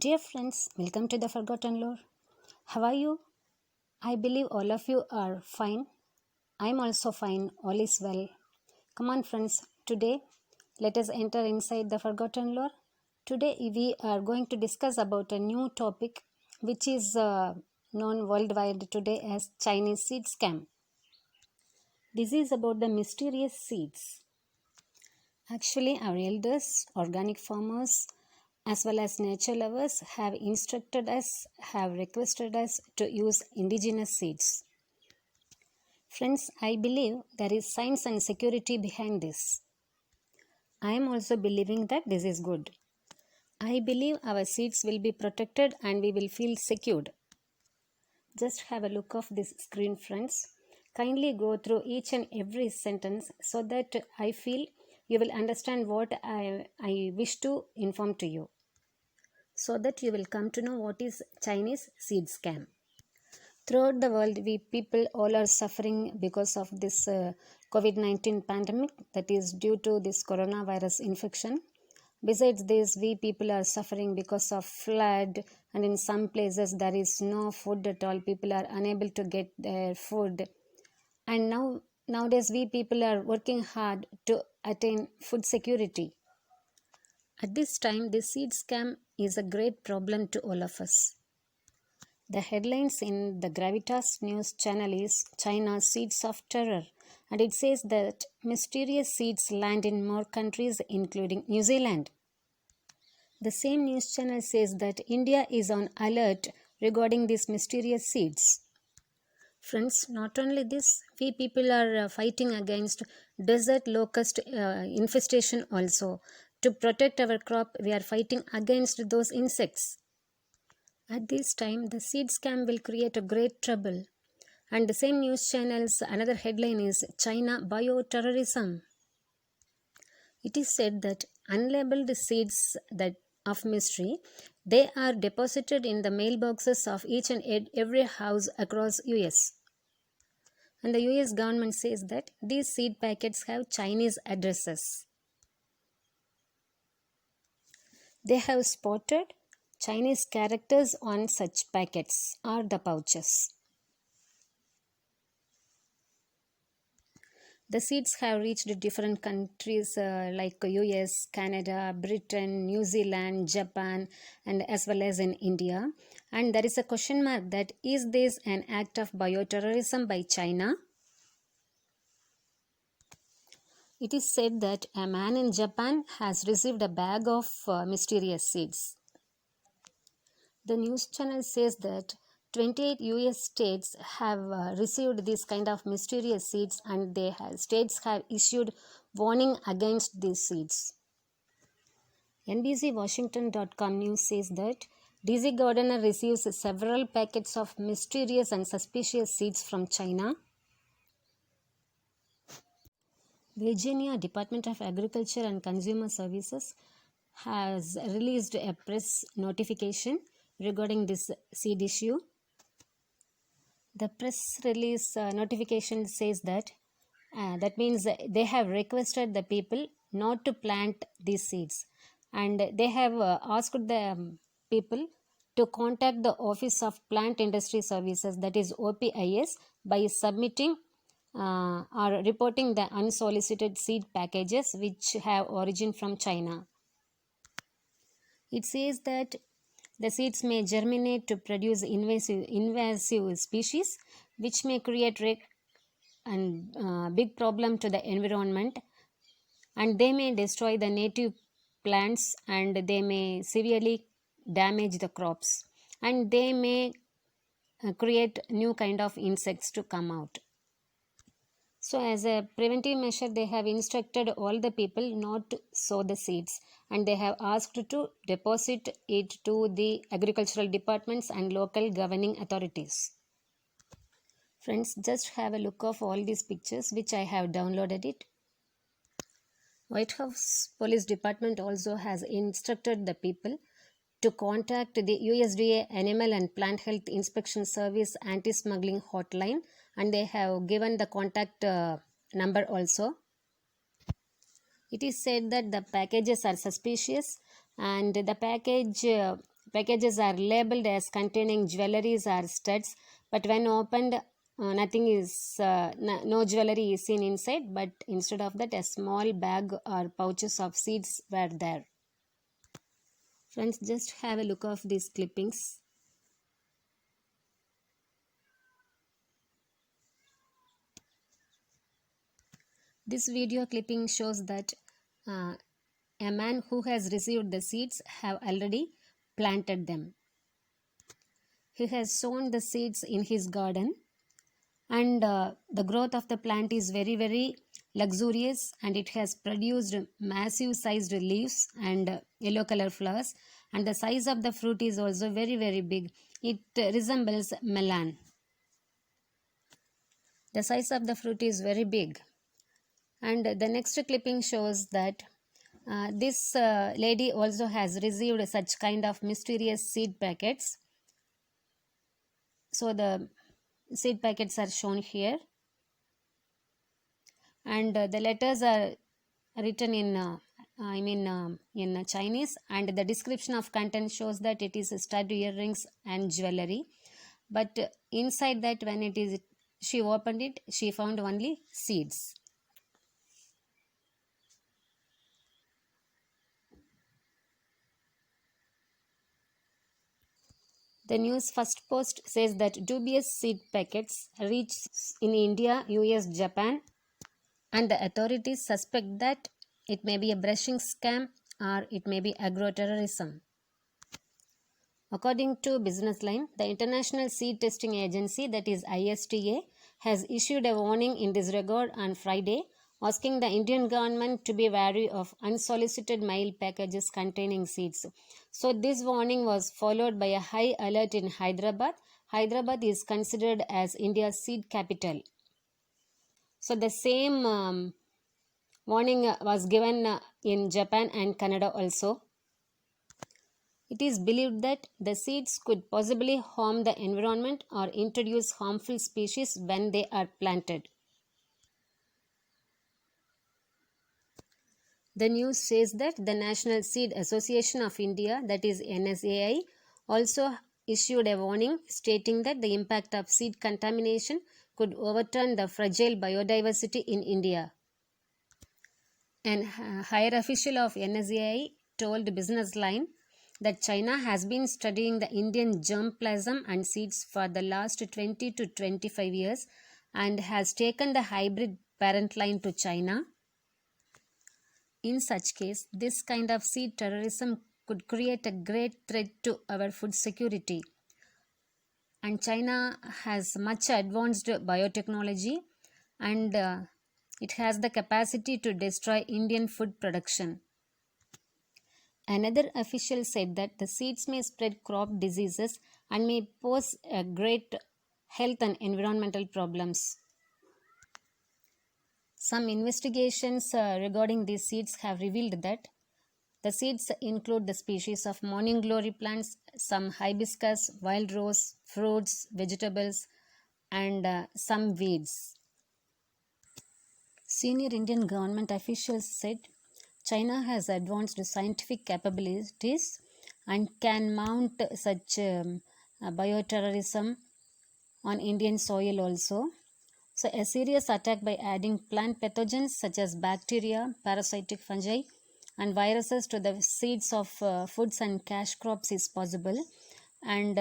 Dear friends, welcome to the Forgotten Lore. How are you? I believe all of you are fine. I'm also fine, all is well. Come on, friends, today let us enter inside the Forgotten Lore. Today we are going to discuss about a new topic which is known worldwide today as Chinese seed scam. This is about the mysterious seeds. Actually, our elders, organic farmers, as well as nature lovers have instructed us, have requested us to use indigenous seeds. Friends, I believe there is science and security behind this. I am also believing that this is good. I believe our seeds will be protected and we will feel secured. Just have a look of this screen, friends. Kindly go through each and every sentence so that I feel you will understand what I wish to inform to you, so that you will come to know what is Chinese seed scam. Throughout the world, we people all are suffering because of this COVID-19 pandemic, that is due to this coronavirus infection. Besides this, we people are suffering because of flood, and in some places there is no food at all. People are unable to get their food, and nowadays we people are working hard to attain food security. At this time, the seed scam is a great problem to all of us. The headlines in the Gravitas news channel is China's Seeds of Terror, and it says that mysterious seeds land in more countries, including New Zealand. The same news channel says that India is on alert regarding these mysterious seeds. Friends, not only this, we people are fighting against desert locust infestation also. To protect our crop, we are fighting against those insects. At this time, the seed scam will create a great trouble. And the same news channel's another headline is China bioterrorism. It is said that unlabeled seeds that of mystery, they are deposited in the mailboxes of each and every house across US. And the US government says that these seed packets have Chinese addresses. They have spotted Chinese characters on such packets or the pouches. The seeds have reached different countries like US, Canada, Britain, New Zealand, Japan, and as well as in India. And there is a question mark that is this an act of bioterrorism by China? It is said that a man in Japan has received a bag of mysterious seeds. The news channel says that 28 US states have received this kind of mysterious seeds, and states have issued warning against these seeds. NBCWashington.com news says that DC Gardner receives several packets of mysterious and suspicious seeds from China. Virginia Department of Agriculture and Consumer Services has released a press notification regarding this seed issue. The press release notification says that that means they have requested the people not to plant these seeds, and they have asked the people to contact the Office of Plant Industry Services, that is OPIS, by submitting or reporting the unsolicited seed packages which have origin from China. It says that the seeds may germinate to produce invasive species, which may create and big problem to the environment, and they may destroy the native plants, and they may severely damage the crops, and they may create new kind of insects to come out. So, as a preventive measure, they have instructed all the people not to sow the seeds, and they have asked to deposit it to the agricultural departments and local governing authorities. Friends, just have a look of all these pictures which I have downloaded it. White House Police Department also has instructed the people to contact the USDA Animal and Plant Health Inspection Service anti-smuggling hotline, and they have given the contact number also. It is said that the packages are suspicious, and the package packages are labeled as containing jewelries or studs, but when opened, no jewelry is seen inside, but instead of that, a small bag or pouches of seeds were there. Friends, just have a look of these clippings. This video clipping shows that a man who has received the seeds have already planted them. He has sown the seeds in his garden, and the growth of the plant is very luxurious, and it has produced massive sized leaves and yellow color flowers, and the size of the fruit is also very big. It resembles melon. The size of the fruit is very big. And the next clipping shows that this lady also has received such kind of mysterious seed packets. So the seed packets are shown here, and the letters are written in in Chinese, and the description of content shows that it is stud earrings and jewelry. But inside that, when she opened it, she found only seeds. The news first post says that dubious seed packets reached in India, US, Japan, and the authorities suspect that it may be a brushing scam or it may be agro-terrorism. According to Business Line, the International Seed Testing Agency, that is ISTA, has issued a warning in this regard on Friday, asking the Indian government to be wary of unsolicited mail packages containing seeds. So this warning was followed by a high alert in Hyderabad. Hyderabad is considered as India's seed capital. So the same warning was given in Japan and Canada also. It is believed that the seeds could possibly harm the environment or introduce harmful species when they are planted. The news says that the National Seed Association of India, that is NSAI, also issued a warning stating that the impact of seed contamination could overturn the fragile biodiversity in India. An higher official of NSAI told Business Line that China has been studying the Indian germplasm and seeds for the last 20 to 25 years and has taken the hybrid parent line to China. In such case, this kind of seed terrorism could create a great threat to our food security. And China has much advanced biotechnology, and it has the capacity to destroy Indian food production. Another official said that the seeds may spread crop diseases and may pose a great health and environmental problems. Some investigations regarding these seeds have revealed that the seeds include the species of morning glory plants, some hibiscus, wild rose, fruits, vegetables, and some weeds. Senior Indian government officials said China has advanced scientific capabilities and can mount such bioterrorism on Indian soil also. So, a serious attack by adding plant pathogens such as bacteria, parasitic fungi, and viruses to the seeds of foods and cash crops is possible. And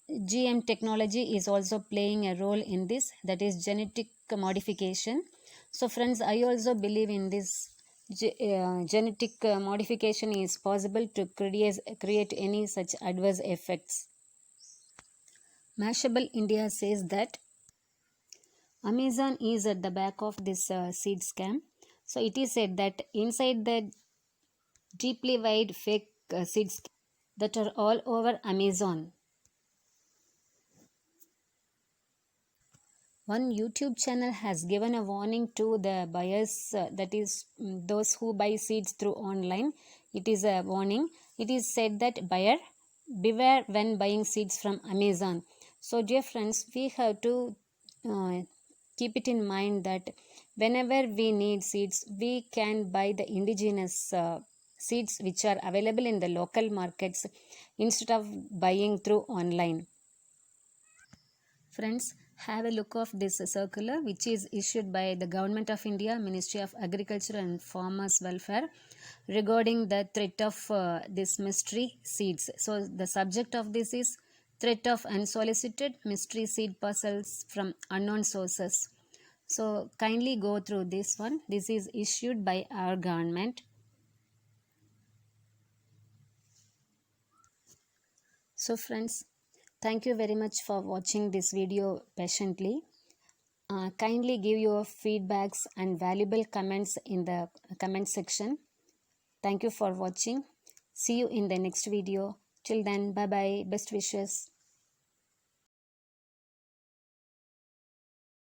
GM technology is also playing a role in this, that is genetic modification. So, friends, I also believe in this genetic modification is possible to create any such adverse effects. Mashable India says that Amazon is at the back of this seed scam. So it is said that inside the deeply wide fake seeds that are all over Amazon. One YouTube channel has given a warning to the buyers, that is, those who buy seeds through online. It is a warning. It is said that buyer, beware when buying seeds from Amazon. So, dear friends, we have to keep it in mind that whenever we need seeds, we can buy the indigenous seeds which are available in the local markets instead of buying through online. Friends, have a look of this circular which is issued by the Government of India, Ministry of Agriculture and Farmers Welfare regarding the threat of this mystery seeds. So the subject of this is threat of unsolicited mystery seed parcels from unknown sources. So kindly go through this one. This is issued by our government. So friends, thank you very much for watching this video patiently. Kindly give your feedbacks and valuable comments in the comment section. Thank you for watching. See you in the next video. Till then, bye bye. Best wishes.